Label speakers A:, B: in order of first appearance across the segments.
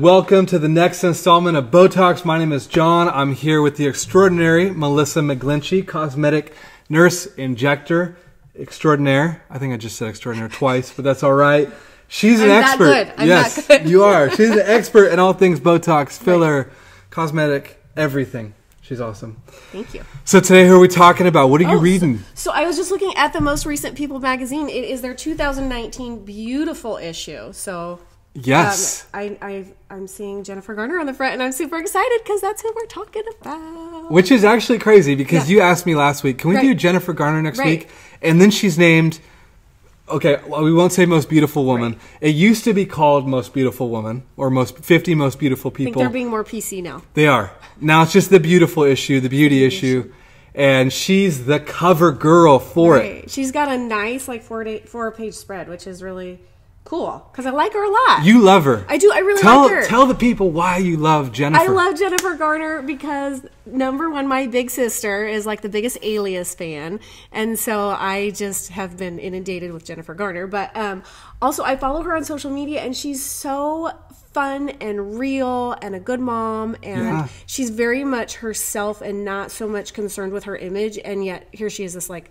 A: welcome to the next installment of Botalks. My name is John. I'm here with the extraordinary Melissa McGlinchey, cosmetic nurse injector extraordinaire. I think I just said extraordinaire twice, but that's all right. She's an expert.
B: I'm that good.
A: You are. She's an expert in all things Botox, filler, cosmetic, everything. She's awesome.
B: Thank you.
A: So today, who are we talking about? What are you reading?
B: So I was just looking at the most recent People magazine. It is their 2019 beautiful issue. So
A: yes,
B: I'm seeing Jennifer Garner on the front, and I'm super excited because that's who we're talking about.
A: Which is actually crazy because you asked me last week, can we do Jennifer Garner next week? And then she's named. Okay, well, we won't say most beautiful woman. Right. It used to be called most beautiful woman or most 50 most beautiful people.
B: I think they're being more PC now.
A: They are. Now it's just the beautiful issue, the beauty issue. And she's the cover girl for it.
B: She's got a nice like four-page spread, which is really cool because I like her a lot.
A: You love her.
B: I do. I really like her.
A: Tell the people why you love Jennifer.
B: I love Jennifer Garner because, number one, my big sister is like the biggest Alias fan. And so I just have been inundated with Jennifer Garner. But also I follow her on social media and she's so fun and real and a good mom. And she's very much herself and not so much concerned with her image. And yet here she is, this like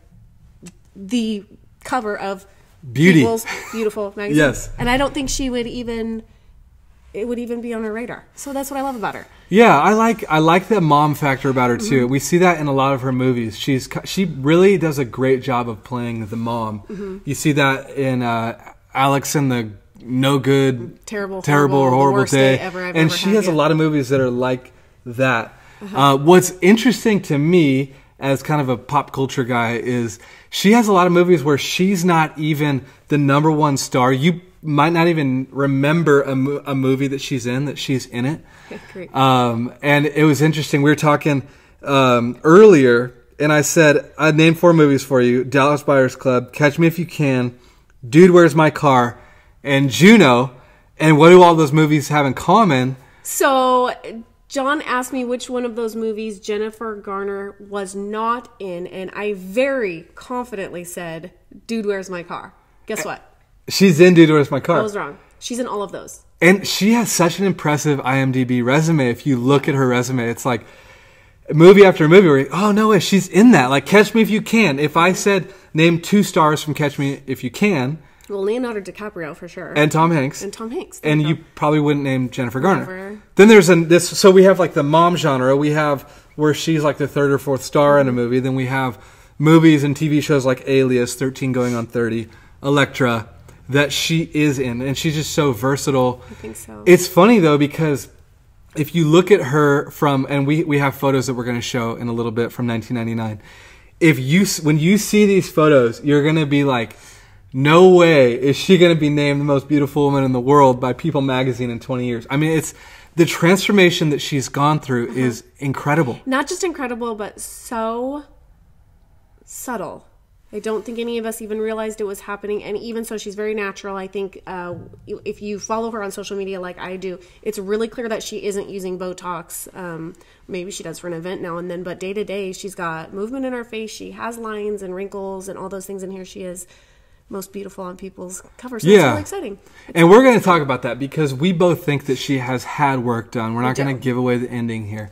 B: the cover of People's beautiful magazine.
A: Yes.
B: And I don't think it would even be on her radar. So that's what I love about her.
A: Yeah, I like the mom factor about her too. We see that in a lot of her movies. She really does a great job of playing the mom. You see that in Alex and the No Good, Terrible or Horrible Day. And she has a lot of movies that are like that. What's interesting to me as kind of a pop culture guy is she has a lot of movies where she's not even the #1 star. You might not even remember a movie that she's in it.
B: Great.
A: And it was interesting. We were talking earlier, and I said, I'd name 4 movies for you: Dallas Buyers Club, Catch Me If You Can, Dude, Where's My Car, and Juno. And what do all those movies have in common?
B: So John asked me which one of those movies Jennifer Garner was not in, and I very confidently said, Dude, Where's My Car? Guess what?
A: She's in Dude, Where's My Car?
B: I was wrong. She's in all of those.
A: And she has such an impressive IMDb resume. If you look at her resume, it's like movie after movie where, oh, no way, she's in that. Like Catch Me If You Can. If I said, name 2 stars from Catch Me If You Can.
B: Well, Leonardo DiCaprio for sure.
A: And Tom Hanks. And you probably wouldn't name Jennifer Garner.
B: Never.
A: Then there's this. So we have like the mom genre. We have where she's like the 3rd or 4th star in a movie. Then we have movies and TV shows like Alias, 13 Going on 30, Elektra, that she is in. And she's just so versatile.
B: I think so.
A: It's funny though, because if you look at her from, and we have photos that we're going to show in a little bit from 1999. When you see these photos, you're going to be like, no way is she going to be named the most beautiful woman in the world by People magazine in 20 years. I mean, it's the transformation that she's gone through is incredible.
B: Not just incredible, but so subtle. I don't think any of us even realized it was happening. And even so, she's very natural. I think if you follow her on social media like I do, it's really clear that she isn't using Botox. Maybe she does for an event now and then, but day to day, she's got movement in her face. She has lines and wrinkles and all those things. And here she is, most beautiful on People's covers. So it's really exciting.
A: And we're going to talk about that because we both think that she has had work done. We're not going to give away the ending here.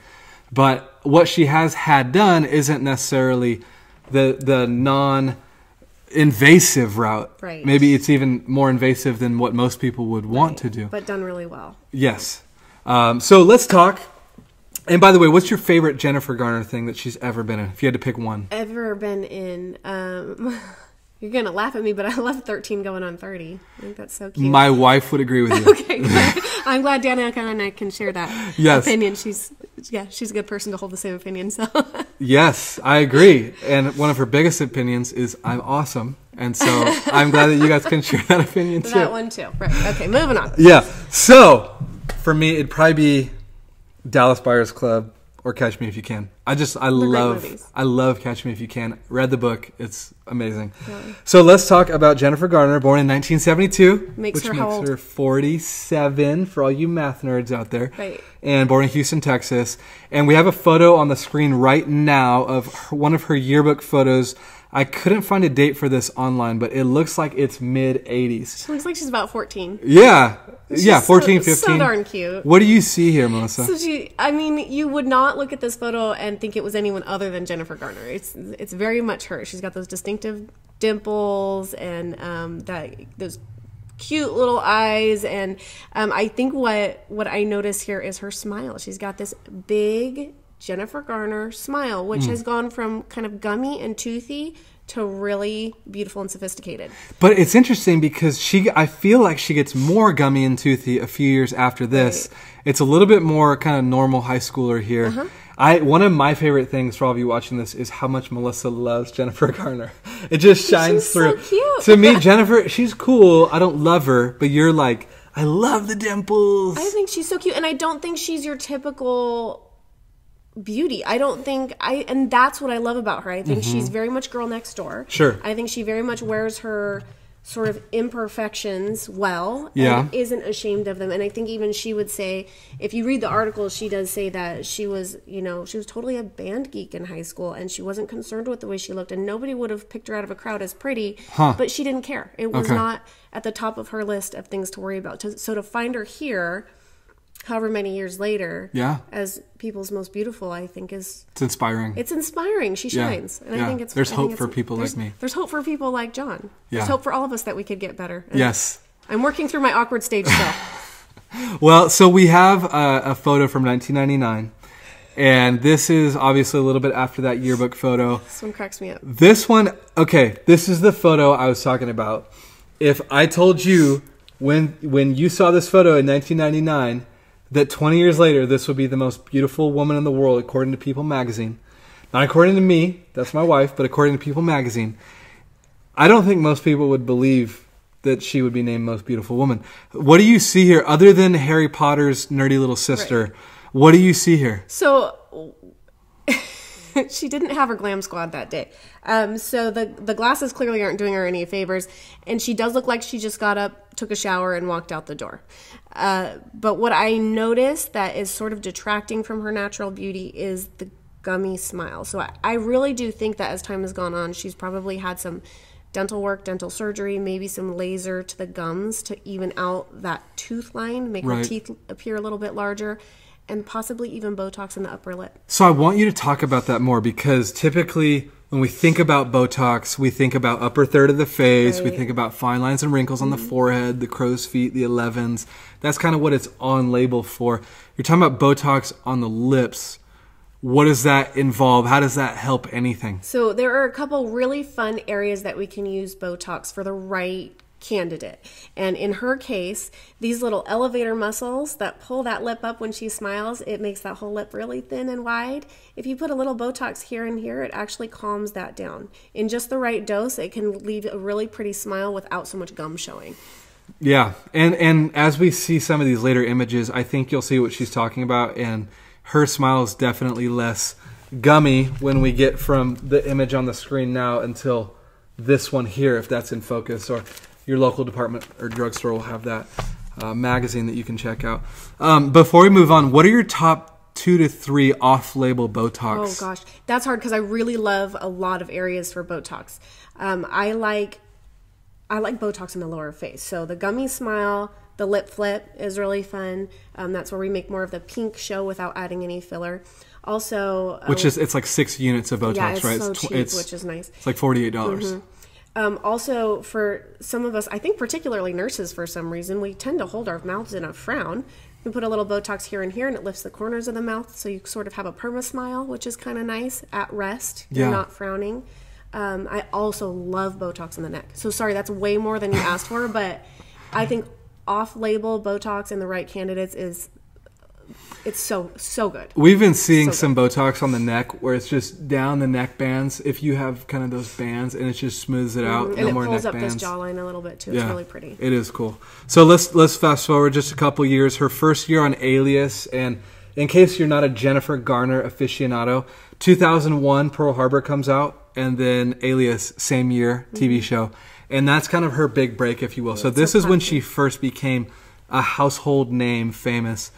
A: But what she has had done isn't necessarily the non-invasive route.
B: Right.
A: Maybe it's even more invasive than what most people would want to do.
B: But done really well.
A: Yes. So let's talk. And by the way, what's your favorite Jennifer Garner thing that she's ever been in? If you had to pick one.
B: Ever been in... You're going to laugh at me, but I love 13 Going on 30. I think that's so cute.
A: My wife would agree with you.
B: Okay, good. I'm glad Danica and I can share that opinion. She's a good person to hold the same opinion. So
A: yes, I agree. And one of her biggest opinions is I'm awesome. And so I'm glad that you guys can share that opinion too.
B: That one too. Right. Okay, moving on.
A: Yeah. So for me, it'd probably be Dallas Buyers Club or Catch Me If You Can. I love Catch Me If You Can. Read the book. It's amazing. Really? So let's talk about Jennifer Garner, born in 1972. Which makes her 47 for all you math nerds out there.
B: Right.
A: And born in Houston, Texas. And we have a photo on the screen right now of one of her yearbook photos I couldn't find a date for this online, but it looks like it's mid-80s.
B: She looks like she's about 14.
A: Yeah.
B: She's
A: 14, 15.
B: So darn cute.
A: What do you see here, Melissa?
B: So you would not look at this photo and think it was anyone other than Jennifer Garner. It's very much her. She's got those distinctive dimples and those cute little eyes, and I think what I notice here is her smile. She's got this big Jennifer Garner smile, which has gone from kind of gummy and toothy to really beautiful and sophisticated.
A: But it's interesting because I feel like she gets more gummy and toothy a few years after this. Right. It's a little bit more kind of normal high schooler here. Uh-huh. One of my favorite things for all of you watching this is how much Melissa loves Jennifer Garner. It just shines through.
B: So cute.
A: To me, Jennifer, she's cool. I don't love her, but you're like, I love the dimples.
B: I think she's so cute, and I don't think she's your typical beauty. And that's what I love about her. I think she's very much girl next door.
A: Sure.
B: I think she very much wears her sort of imperfections well,
A: and
B: isn't ashamed of them. And I think even she would say, if you read the article, she does say that she was totally a band geek in high school, and she wasn't concerned with the way she looked, and nobody would have picked her out of a crowd as pretty, but she didn't care. It was not at the top of her list of things to worry about. So to find her here, however many years later, as people's most beautiful, I think it's inspiring. It's inspiring. She shines, and I think
A: there's hope for people like me.
B: There's hope for people like John. There's hope for all of us that we could get better. And
A: yes,
B: I'm working through my awkward stage still.
A: Well, so we have a photo from 1999, and this is obviously a little bit after that yearbook photo.
B: This one cracks me up.
A: This one, okay, this is the photo I was talking about. If I told you when you saw this photo in 1999 that 20 years later this would be the most beautiful woman in the world according to People magazine, not according to me, that's my wife, but according to People magazine, I don't think most people would believe that she would be named most beautiful woman. What do you see here other than Harry Potter's nerdy little sister? Right. What do you see here?
B: So she didn't have her glam squad that day. So the glasses clearly aren't doing her any favors. And she does look like she just got up, took a shower, and walked out the door. But what I noticed that is sort of detracting from her natural beauty is the gummy smile. So I really do think that as time has gone on, she's probably had some dental work, dental surgery, maybe some laser to the gums to even out that tooth line, make her teeth appear a little bit larger, and possibly even Botox in the upper lip.
A: So I want you to talk about that more, because typically when we think about Botox, we think about upper third of the face, we think about fine lines and wrinkles on the forehead, the crow's feet, the 11s. That's kind of what it's on label for. You're talking about Botox on the lips. What does that involve? How does that help anything?
B: So there are a couple really fun areas that we can use Botox for the right candidate. And in her case, these little elevator muscles that pull that lip up when she smiles, it makes that whole lip really thin and wide. If you put a little Botox here and here, it actually calms that down. In just the right dose, it can leave a really pretty smile without so much gum showing.
A: Yeah, and as we see some of these later images, I think you'll see what she's talking about, and her smile is definitely less gummy when we get from the image on the screen now until this one here, if that's in focus, or your local department or drugstore will have that magazine that you can check out. Before we move on, what are your top 2 to 3 off-label Botox?
B: Oh gosh, that's hard because I really love a lot of areas for Botox. I like Botox in the lower face. So the gummy smile, the lip flip is really fun. That's where we make more of the pink show without adding any filler. Also,
A: it's like 6 units of Botox,
B: yeah, it's
A: right?
B: So cheap, which is nice.
A: It's like $48.
B: Mm-hmm. Also, for some of us, I think particularly nurses for some reason, we tend to hold our mouths in a frown. We put a little Botox here and here, and it lifts the corners of the mouth, so you sort of have a perma smile, which is kind of nice. At rest, you're not frowning. I also love Botox in the neck. So sorry, that's way more than you asked for, but I think off-label Botox in the right candidates it's so good.
A: We've been seeing some Botox on the neck where it's just down the neck bands. If you have kind of those bands, and it just smooths it out.
B: And
A: no
B: it
A: more
B: pulls
A: neck
B: up
A: bands.
B: this jawline a little bit too. It's really pretty.
A: It is cool. So let's fast forward just a couple years. Her first year on Alias, and in case you're not a Jennifer Garner aficionado, 2001 Pearl Harbor comes out, and then Alias same year TV show, and that's kind of her big break, if you will. So this is when she first became a household name, famous.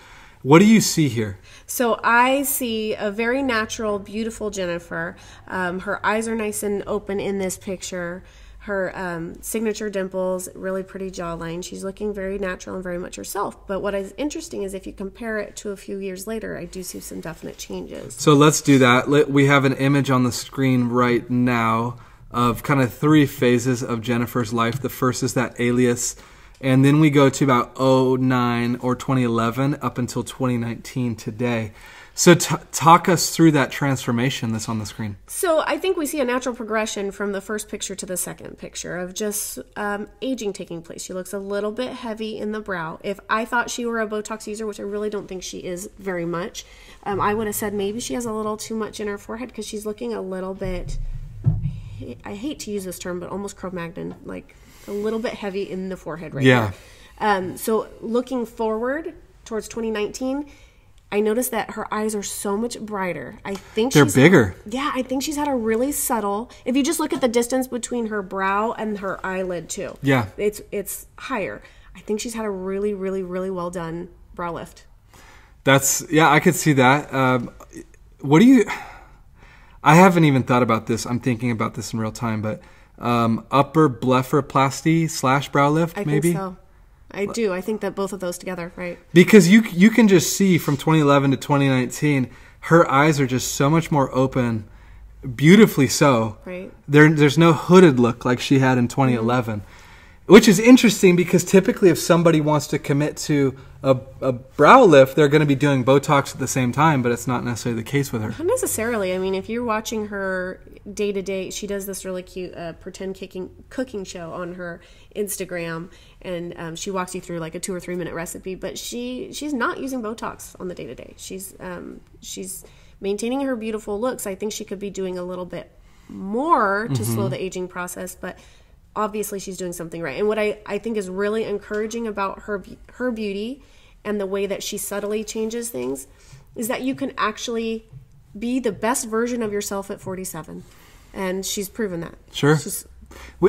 A: What do you see here?
B: So I see a very natural, beautiful Jennifer. Her eyes are nice and open in this picture. Her signature dimples, really pretty jawline. She's looking very natural and very much herself. But what is interesting is if you compare it to a few years later, I do see some definite changes.
A: So let's do that. We have an image on the screen right now of kind of 3 phases of Jennifer's life. The first is that alias. And then we go to about 2009 or 2011 up until 2019 today. So talk us through that transformation that's on the screen.
B: So I think we see a natural progression from the first picture to the second picture of just aging taking place. She looks a little bit heavy in the brow. If I thought she were a Botox user, which I really don't think she is very much, I would have said maybe she has a little too much in her forehead because she's looking a little bit, I hate to use this term, but almost Cro-Magnon, like a little bit heavy in the forehead right now. So looking forward towards 2019, I noticed that her eyes are so much brighter. I think
A: they're bigger.
B: Yeah, I think she's had a really subtle. If you just look at the distance between her brow and her eyelid too,
A: yeah,
B: it's higher. I think she's had a really, really, really well done brow lift.
A: I could see that. What do you? I haven't even thought about this. I'm thinking about this in real time, but upper blepharoplasty / brow lift, maybe.
B: I think so. I do. I think that both of those together, right?
A: Because you can just see from 2011 to 2019, her eyes are just so much more open, beautifully so.
B: Right.
A: There's no hooded look like she had in 2011, which is interesting because typically if somebody wants to commit to a brow lift, they're going to be doing Botox at the same time, but it's not necessarily the case with her.
B: Not necessarily. I mean, if you're watching her day to day, she does this really cute pretend cooking show on her Instagram, and she walks you through like a 2 or 3 minute recipe. But she's not using Botox on the day to day. She's maintaining her beautiful looks. I think she could be doing a little bit more to slow the aging process, but obviously she's doing something right. And what I think is really encouraging about her beauty and the way that she subtly changes things is that you can actually be the best version of yourself at 47. And she's proven that.
A: Sure.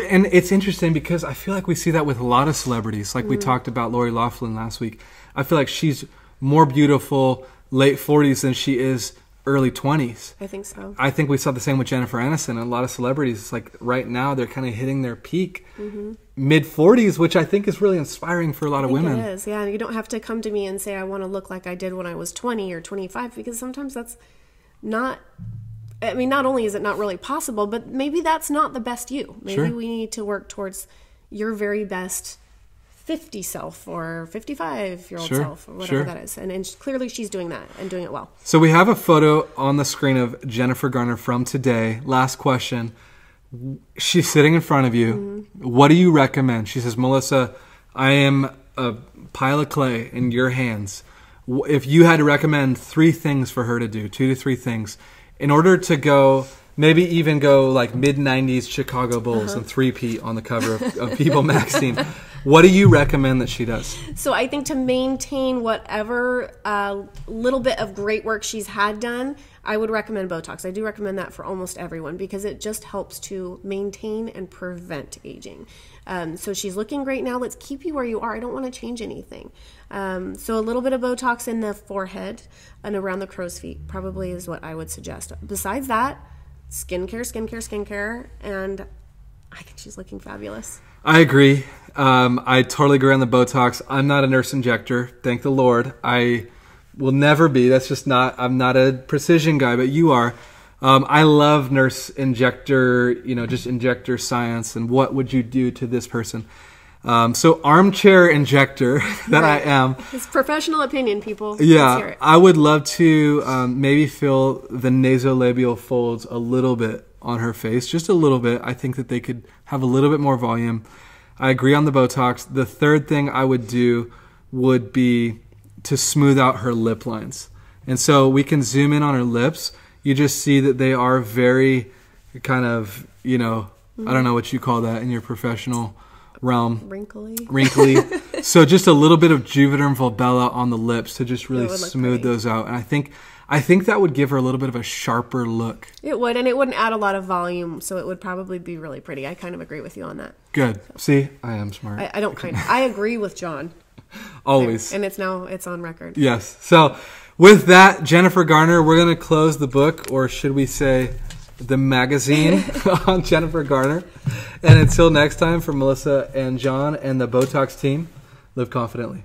A: And it's interesting because I feel like we see that with a lot of celebrities. Like we talked about Lori Loughlin last week. I feel like she's more beautiful late 40s than she is early 20s.
B: I think so.
A: I think we saw the same with Jennifer Aniston and a lot of celebrities. It's like right now they're kind of hitting their peak mid 40s, which I think is really inspiring for a lot of women.
B: It is, yeah. You don't have to come to me and say I want to look like I did when I was 20 or 25 because sometimes that's not. I mean, not only is it not really possible, but maybe that's not the best you. Maybe we need to work towards your very best 50 self or 55-year-old self or whatever that is. And clearly she's doing that and doing it well.
A: So we have a photo on the screen of Jennifer Garner from today. Last question. She's sitting in front of you. What do you recommend? She says, Melissa, I am a pile of clay in your hands. If you had to recommend 3 things for her to do, 2 to 3 things, in order to go, maybe even go like mid-90s Chicago Bulls and 3-peat on the cover of People magazine, what do you recommend that she does?
B: So I think to maintain whatever little bit of great work she's had done, I would recommend Botox. I do recommend that for almost everyone because it just helps to maintain and prevent aging. So she's looking great now. Let's keep you where you are. I don't want to change anything. So a little bit of Botox in the forehead and around the crow's feet probably is what I would suggest. Besides that, skincare, and I think she's looking fabulous.
A: I agree. I totally agree on the Botox. I'm not a nurse injector, thank the Lord. I will never be. That's just not, I'm not a precision guy, but you are. I love nurse injector, just injector science and what would you do to this person. So armchair injector that I am.
B: It's professional opinion, people.
A: Yeah,
B: Let's hear it.
A: I would love to maybe feel the nasolabial folds a little bit on her face, just a little bit. I think that they could have a little bit more volume. I agree on the Botox. The third thing I would do would be to smooth out her lip lines. And so we can zoom in on her lips. You just see that they are very kind of, I don't know what you call that in your professional realm. Wrinkly. So just a little bit of Juvederm Volbella on the lips to just really smooth those out. And I think that would give her a little bit of a sharper look.
B: It would, and it wouldn't add a lot of volume, so it would probably be really pretty. I kind of agree with you on that.
A: Good. See, I am smart.
B: I agree with John.
A: Always.
B: And it's on record.
A: Yes. So with that, Jennifer Garner, we're going to close the book, or should we say the magazine on Jennifer Garner. And until next time, for Melissa and John and the Botalks team, live confidently.